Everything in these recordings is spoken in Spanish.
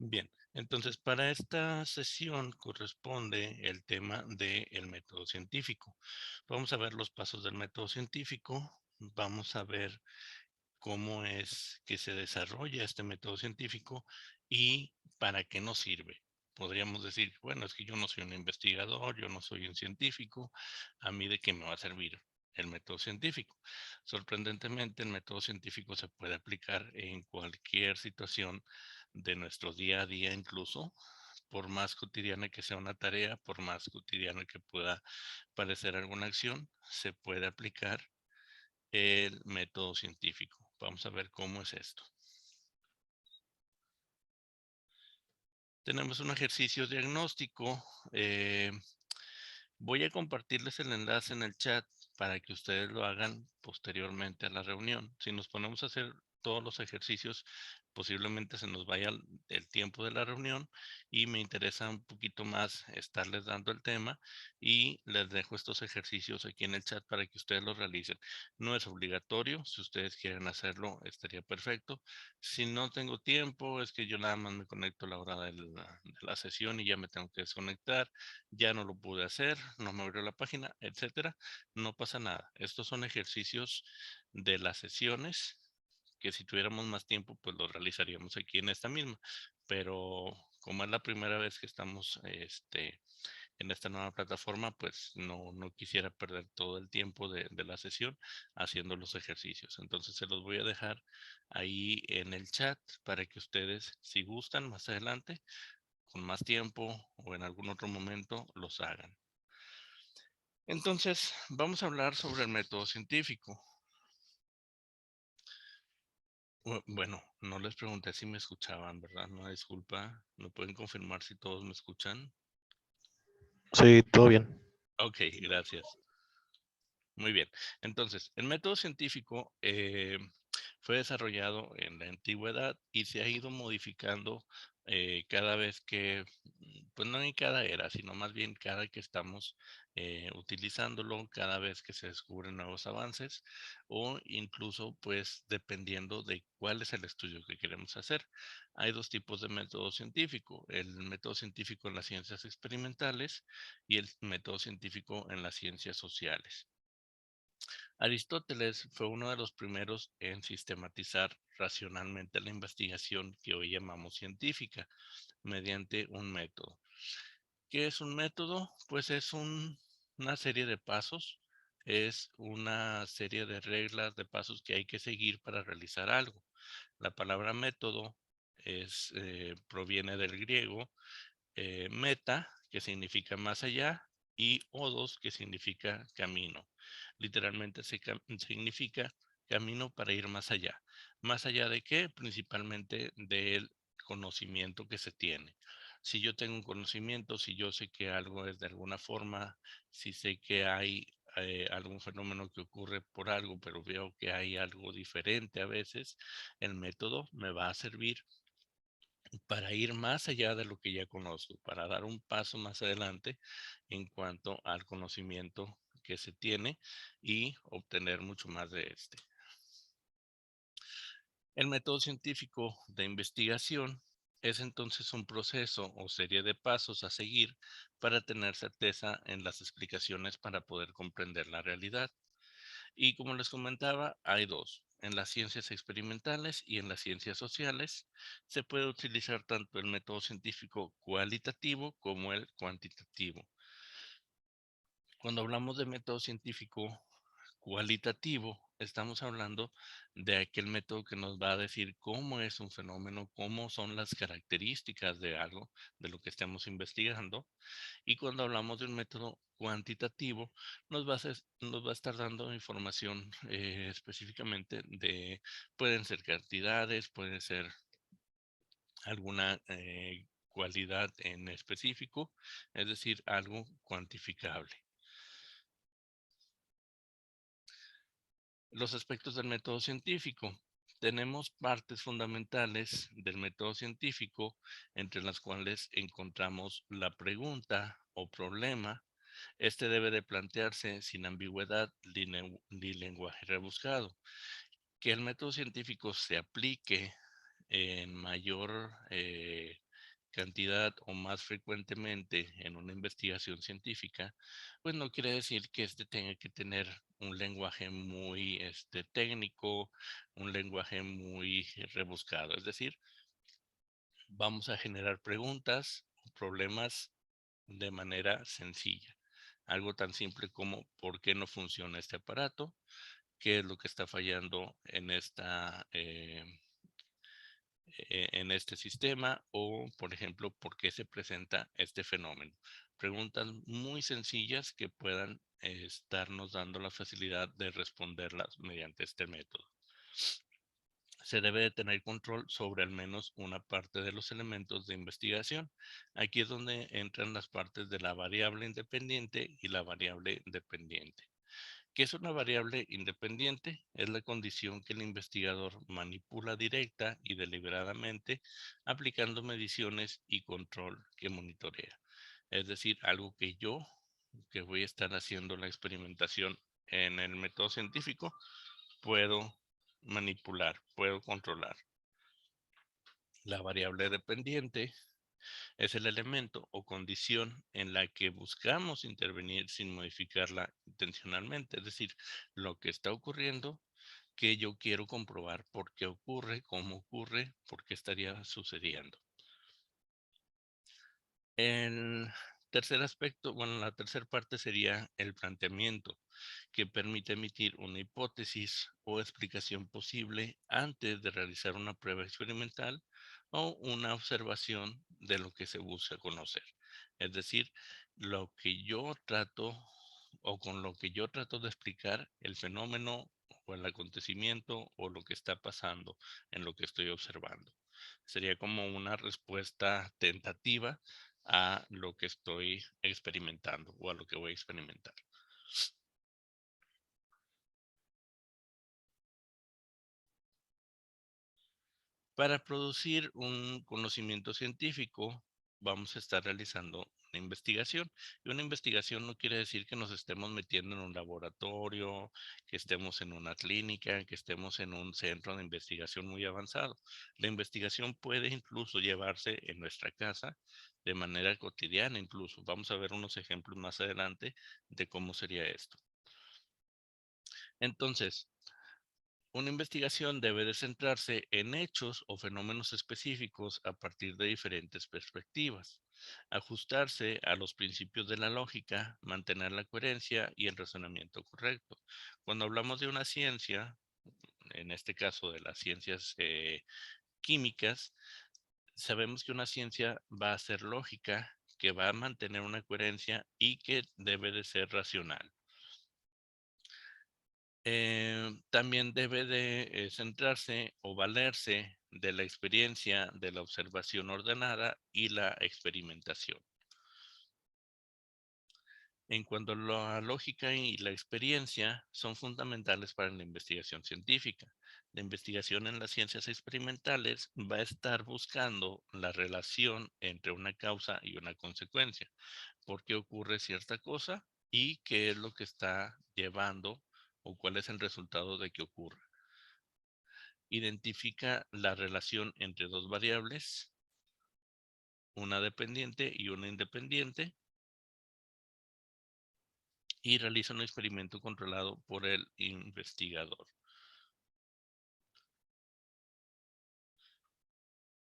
Bien, entonces para esta sesión corresponde el tema del método científico. Vamos a ver los pasos del método científico, vamos a ver cómo es que se desarrolla este método científico y para qué nos sirve. Podríamos decir, bueno, es que yo no soy un investigador, yo no soy un científico, ¿a mí de qué me va a servir el método científico? Sorprendentemente, el método científico se puede aplicar en cualquier situación de nuestro día a día, incluso por más cotidiana que sea una tarea, por más cotidiana que pueda parecer alguna acción, se puede aplicar el método científico. Vamos a ver cómo es esto. Tenemos un ejercicio diagnóstico. Voy a compartirles el enlace en el chat para que ustedes lo hagan posteriormente a la reunión. Si nos ponemos a hacer todos los ejercicios, posiblemente se nos vaya el tiempo de la reunión y me interesa un poquito más estarles dando el tema y les dejo estos ejercicios aquí en el chat para que ustedes los realicen. No es obligatorio, si ustedes quieren hacerlo estaría perfecto. Si no tengo tiempo, es que yo nada más me conecto a la hora de la sesión y ya me tengo que desconectar, ya no lo pude hacer, no me abrió la página, etcétera, no pasa nada. Estos son ejercicios de las sesiones que si tuviéramos más tiempo, pues lo realizaríamos aquí en esta misma. Pero como es la primera vez que estamos en esta nueva plataforma, pues no quisiera perder todo el tiempo de la sesión haciendo los ejercicios. Entonces se los voy a dejar ahí en el chat para que ustedes, si gustan, más adelante, con más tiempo o en algún otro momento, los hagan. Entonces, vamos a hablar sobre el método científico. Bueno, no les pregunté si me escuchaban, ¿verdad? No, disculpa. ¿Me pueden confirmar si todos me escuchan? Sí, todo bien. Ok, gracias. Muy bien. Entonces, el método científico fue desarrollado en la antigüedad y se ha ido modificando cada vez que, pues no en cada era, sino más bien cada que estamos utilizándolo, cada vez que se descubren nuevos avances o incluso pues dependiendo de cuál es el estudio que queremos hacer. Hay dos tipos de método científico, el método científico en las ciencias experimentales y el método científico en las ciencias sociales. Aristóteles fue uno de los primeros en sistematizar racionalmente la investigación que hoy llamamos científica mediante un método. ¿Qué es un método? Pues es una serie de pasos, es una serie de reglas, de pasos que hay que seguir para realizar algo. La palabra método proviene del griego meta, que significa más allá, y odos, que significa camino. Literalmente significa camino para ir más allá. ¿Más allá de qué? Principalmente del conocimiento que se tiene. Si yo tengo un conocimiento, si yo sé que algo es de alguna forma, si sé que hay algún fenómeno que ocurre por algo, pero veo que hay algo diferente a veces, el método me va a servir para ir más allá de lo que ya conozco, para dar un paso más adelante en cuanto al conocimiento que se tiene y obtener mucho más de este. El método científico de investigación es entonces un proceso o serie de pasos a seguir para tener certeza en las explicaciones para poder comprender la realidad. Y como les comentaba, hay dos. En las ciencias experimentales y en las ciencias sociales se puede utilizar tanto el método científico cualitativo como el cuantitativo. Cuando hablamos de método científico cualitativo, estamos hablando de aquel método que nos va a decir cómo es un fenómeno, cómo son las características de algo, de lo que estamos investigando. Y cuando hablamos de un método cuantitativo, nos va a estar dando información específicamente de, pueden ser cantidades, puede ser alguna cualidad en específico, es decir, algo cuantificable. Los aspectos del método científico. Tenemos partes fundamentales del método científico, entre las cuales encontramos la pregunta o problema. Este debe de plantearse sin ambigüedad ni lenguaje rebuscado. Que el método científico se aplique en mayor cantidad o más frecuentemente en una investigación científica, pues no quiere decir que tenga que tener un lenguaje muy técnico, un lenguaje muy rebuscado. Es decir, vamos a generar preguntas o problemas de manera sencilla. Algo tan simple como ¿por qué no funciona este aparato? ¿Qué es lo que está fallando en en este sistema? O, por ejemplo, ¿por qué se presenta este fenómeno? Preguntas muy sencillas que puedan estarnos dando la facilidad de responderlas mediante este método. Se debe de tener control sobre al menos una parte de los elementos de investigación. Aquí es donde entran las partes de la variable independiente y la variable dependiente. ¿Qué es una variable independiente? Es la condición que el investigador manipula directa y deliberadamente aplicando mediciones y control que monitorea. Es decir, algo que voy a estar haciendo la experimentación en el método científico, puedo manipular, puedo controlar. La variable dependiente es el elemento o condición en la que buscamos intervenir sin modificarla intencionalmente. Es decir, lo que está ocurriendo que yo quiero comprobar por qué ocurre, cómo ocurre, por qué estaría sucediendo. El tercer aspecto, bueno, la tercera parte sería el planteamiento, que permite emitir una hipótesis o explicación posible antes de realizar una prueba experimental o una observación de lo que se busca conocer. Es decir, lo que yo trato o con lo que yo trato de explicar el fenómeno o el acontecimiento o lo que está pasando en lo que estoy observando. Sería como una respuesta tentativa a lo que estoy experimentando o a lo que voy a experimentar. Para producir un conocimiento científico, vamos a estar realizando una investigación. Y una investigación no quiere decir que nos estemos metiendo en un laboratorio, que estemos en una clínica, que estemos en un centro de investigación muy avanzado. La investigación puede incluso llevarse en nuestra casa de manera cotidiana incluso. Vamos a ver unos ejemplos más adelante de cómo sería esto. Entonces, una investigación debe de centrarse en hechos o fenómenos específicos a partir de diferentes perspectivas, ajustarse a los principios de la lógica, mantener la coherencia y el razonamiento correcto. Cuando hablamos de una ciencia, en este caso de las ciencias químicas, sabemos que una ciencia va a ser lógica, que va a mantener una coherencia y que debe de ser racional. También debe de centrarse o valerse de la experiencia, de la observación ordenada y la experimentación. En cuanto a la lógica y la experiencia, son fundamentales para la investigación científica. La investigación en las ciencias experimentales va a estar buscando la relación entre una causa y una consecuencia. ¿Por qué ocurre cierta cosa y qué es lo que está llevando o cuál es el resultado de que ocurra? Identifica la relación entre dos variables, una dependiente y una independiente, y realiza un experimento controlado por el investigador.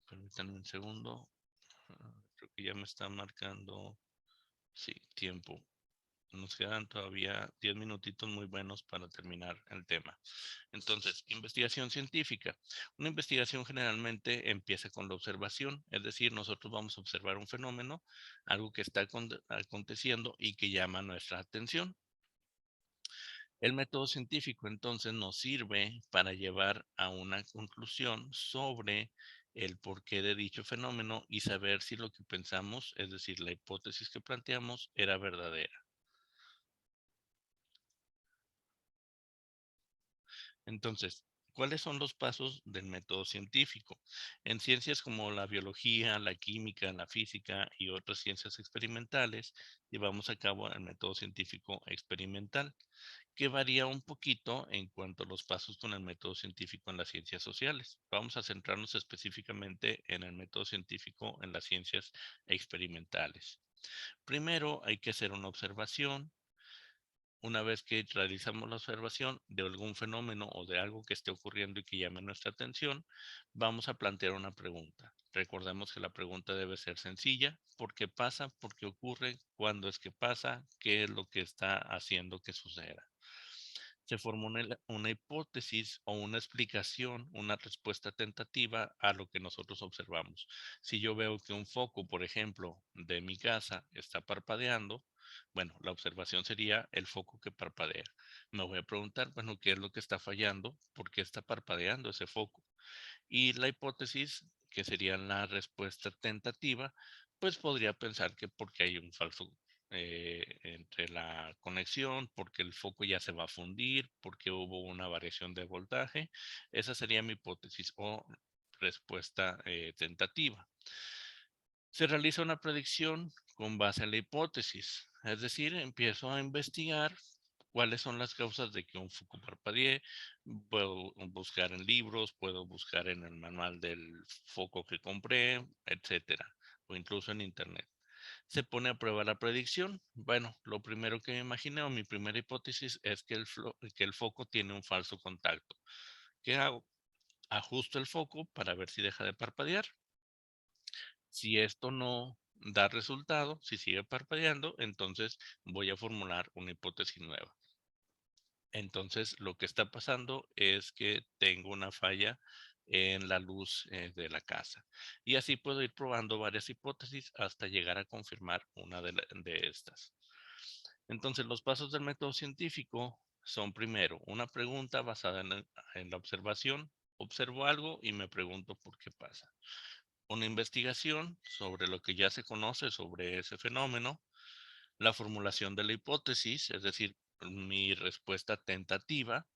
Permítanme un segundo. Creo que ya me está marcando, sí, tiempo. Nos quedan todavía 10 minutitos muy buenos para terminar el tema. Entonces, investigación científica. Una investigación generalmente empieza con la observación, es decir, nosotros vamos a observar un fenómeno, algo que está aconteciendo y que llama nuestra atención. El método científico entonces nos sirve para llevar a una conclusión sobre el porqué de dicho fenómeno y saber si lo que pensamos, es decir, la hipótesis que planteamos, era verdadera. Entonces, ¿cuáles son los pasos del método científico? En ciencias como la biología, la química, la física y otras ciencias experimentales, llevamos a cabo el método científico experimental, que varía un poquito en cuanto a los pasos con el método científico en las ciencias sociales. Vamos a centrarnos específicamente en el método científico en las ciencias experimentales. Primero hay que hacer una observación. Una vez que realizamos la observación de algún fenómeno o de algo que esté ocurriendo y que llame nuestra atención, vamos a plantear una pregunta. Recordemos que la pregunta debe ser sencilla. ¿Por qué pasa? ¿Por qué ocurre? ¿Cuándo es que pasa? ¿Qué es lo que está haciendo que suceda? Se formula una hipótesis o una explicación, una respuesta tentativa a lo que nosotros observamos. Si yo veo que un foco, por ejemplo, de mi casa está parpadeando, bueno, la observación sería el foco que parpadea. Me voy a preguntar, bueno, ¿qué es lo que está fallando? ¿Por qué está parpadeando ese foco? Y la hipótesis, que sería la respuesta tentativa, pues podría pensar que porque hay un falso entre la conexión, porque el foco ya se va a fundir, porque hubo una variación de voltaje. Esa sería mi hipótesis o respuesta tentativa. Se realiza una predicción con base en la hipótesis, es decir, empiezo a investigar cuáles son las causas de que un foco parpadee. Puedo buscar en libros, puedo buscar en el manual del foco que compré, etcétera, o incluso en internet. Se pone a prueba la predicción. Bueno, lo primero que me imaginé o mi primera hipótesis es que el foco tiene un falso contacto. ¿Qué hago? Ajusto el foco para ver si deja de parpadear. Si esto no da resultado, si sigue parpadeando, entonces voy a formular una hipótesis nueva. Entonces, lo que está pasando es que tengo una falla en la luz de la casa. Y así puedo ir probando varias hipótesis hasta llegar a confirmar una de estas. Entonces, los pasos del método científico son primero una pregunta basada en la observación. Observo algo y me pregunto por qué pasa. Una investigación sobre lo que ya se conoce sobre ese fenómeno, la formulación de la hipótesis, es decir, mi respuesta tentativa,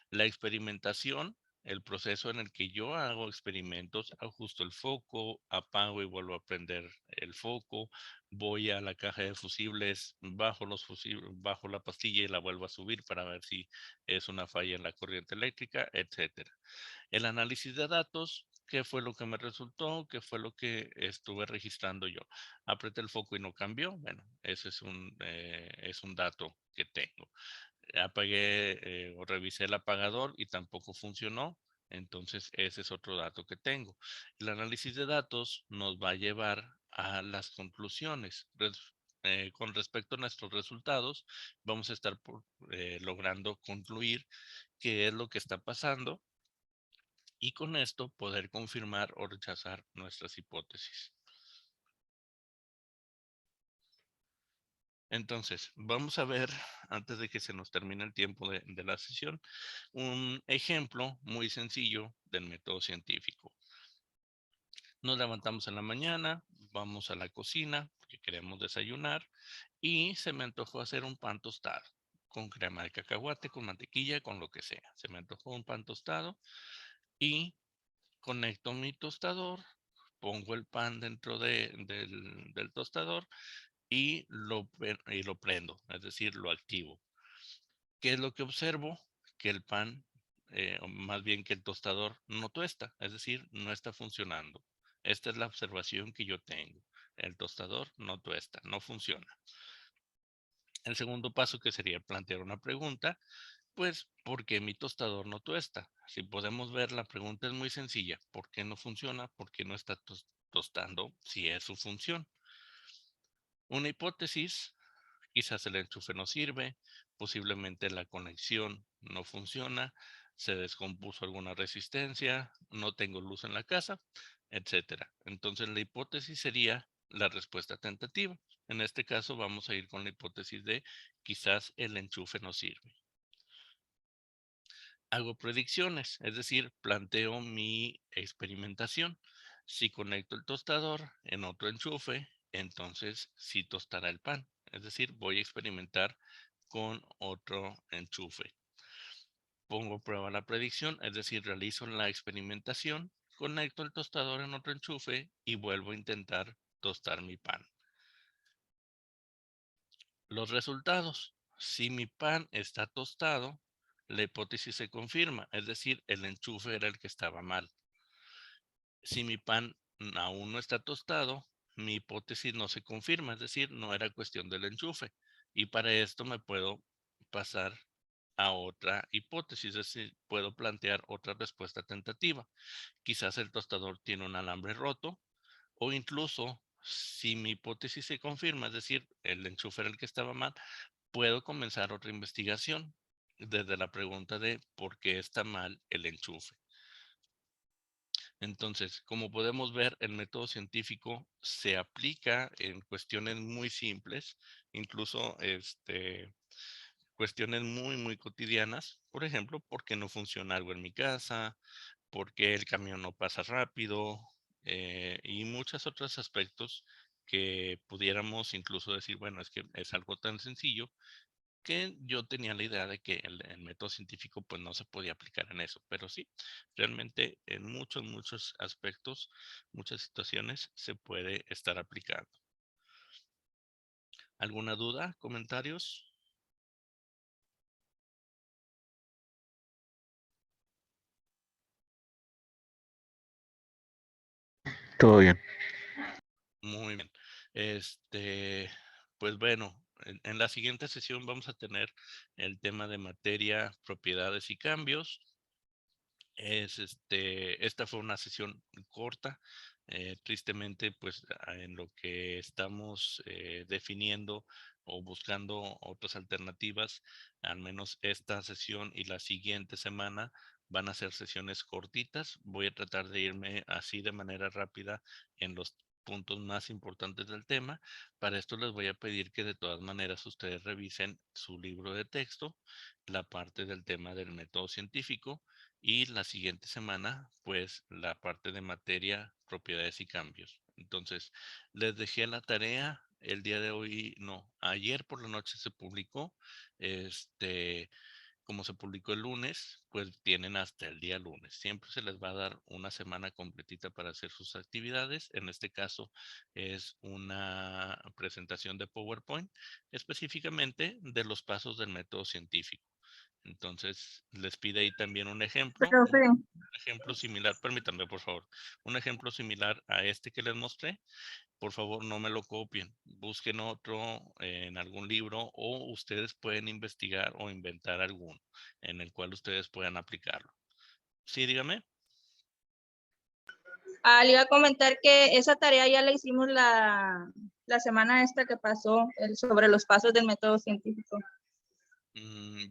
la experimentación, el proceso en el que yo hago experimentos, ajusto el foco, apago y vuelvo a prender el foco, voy a la caja de fusibles, bajo la pastilla y la vuelvo a subir para ver si es una falla en la corriente eléctrica, etcétera. El análisis de datos, ¿qué fue lo que me resultó? ¿Qué fue lo que estuve registrando yo? Apreté el foco y no cambió. Bueno, ese es un dato que tengo. Apagué o revisé el apagador y tampoco funcionó. Entonces, ese es otro dato que tengo. El análisis de datos nos va a llevar a las conclusiones. Con respecto a nuestros resultados, vamos a estar logrando concluir qué es lo que está pasando y con esto poder confirmar o rechazar nuestras hipótesis. Entonces, vamos a ver, antes de que se nos termine el tiempo de la sesión, un ejemplo muy sencillo del método científico. Nos levantamos en la mañana, vamos a la cocina porque queremos desayunar y se me antojó hacer un pan tostado con crema de cacahuate, con mantequilla, con lo que sea. Se me antojó un pan tostado y conecto mi tostador, pongo el pan dentro del tostador y lo prendo, es decir, lo activo. ¿Qué es lo que observo? Que el pan, o más bien que el tostador no tuesta, es decir, no está funcionando. Esta es la observación que yo tengo. El tostador no tuesta, no funciona. El segundo paso que sería plantear una pregunta, pues, ¿por qué mi tostador no tuesta? Si podemos ver, la pregunta es muy sencilla. ¿Por qué no funciona? ¿Por qué no está tostando si es su función? Una hipótesis, quizás el enchufe no sirve, posiblemente la conexión no funciona, se descompuso alguna resistencia, no tengo luz en la casa, etcétera. Entonces la hipótesis sería la respuesta tentativa. En este caso vamos a ir con la hipótesis de quizás el enchufe no sirve. Hago predicciones, es decir, planteo mi experimentación. Si conecto el tostador en otro enchufe, entonces sí tostará el pan. Es decir, voy a experimentar con otro enchufe. Pongo a prueba la predicción, es decir, realizo la experimentación, conecto el tostador en otro enchufe y vuelvo a intentar tostar mi pan. Los resultados. Si mi pan está tostado, la hipótesis se confirma, es decir, el enchufe era el que estaba mal. Si mi pan aún no está tostado, mi hipótesis no se confirma, es decir, no era cuestión del enchufe. Y para esto me puedo pasar a otra hipótesis, es decir, puedo plantear otra respuesta tentativa. Quizás el tostador tiene un alambre roto, o incluso si mi hipótesis se confirma, es decir, el enchufe era el que estaba mal, puedo comenzar otra investigación desde la pregunta de por qué está mal el enchufe. Entonces, como podemos ver, el método científico se aplica en cuestiones muy simples, incluso cuestiones muy cotidianas. Por ejemplo, ¿por qué no funciona algo en mi casa? ¿Por qué el camión no pasa rápido? Y muchos otros aspectos que pudiéramos incluso decir, bueno, es que es algo tan sencillo que yo tenía la idea de que el método científico pues no se podía aplicar en eso, pero sí, realmente en muchos aspectos, muchas situaciones se puede estar aplicando. ¿Alguna duda? ¿Comentarios? Todo bien. Muy bien. Pues bueno, en la siguiente sesión vamos a tener el tema de materia, propiedades y cambios. Esta fue una sesión corta. Tristemente, pues en lo que estamos definiendo o buscando otras alternativas, al menos esta sesión y la siguiente semana van a ser sesiones cortitas. Voy a tratar de irme así de manera rápida en los puntos más importantes del tema. Para esto les voy a pedir que de todas maneras ustedes revisen su libro de texto, la parte del tema del método científico, y la siguiente semana, pues, la parte de materia, propiedades y cambios. Entonces, les dejé la tarea el día de hoy, no, ayer por la noche se publicó. Como se publicó el lunes, pues tienen hasta el día lunes. Siempre se les va a dar una semana completita para hacer sus actividades. En este caso es una presentación de PowerPoint, específicamente de los pasos del método científico. Entonces, les pide ahí también un Profe, ejemplo similar, permítanme por favor, un ejemplo similar a este que les mostré. Por favor, no me lo copien, busquen otro en algún libro o ustedes pueden investigar o inventar alguno en el cual ustedes puedan aplicarlo. Sí, dígame. le iba a comentar que esa tarea ya la hicimos la semana esta que pasó, sobre los pasos del método científico.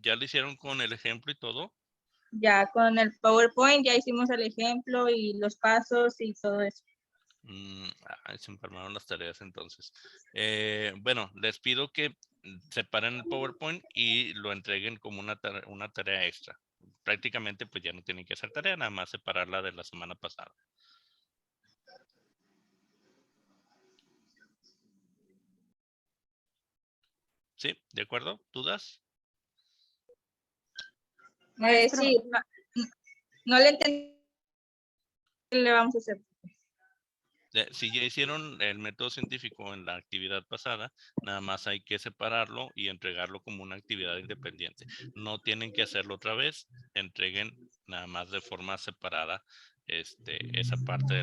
¿Ya lo hicieron con el ejemplo y todo? Ya con el PowerPoint ya hicimos el ejemplo y los pasos y todo eso. Se empalmaron las tareas entonces. Bueno, les pido que separen el PowerPoint y lo entreguen como una tarea extra. Prácticamente pues ya no tienen que hacer tarea, nada más separarla de la semana pasada. ¿Sí? ¿De acuerdo? ¿Dudas? Sí, no le entendí. ¿Qué le vamos a hacer? Si ya hicieron el método científico en la actividad pasada, nada más hay que separarlo y entregarlo como una actividad independiente. No tienen que hacerlo otra vez, entreguen nada más de forma separada esa parte de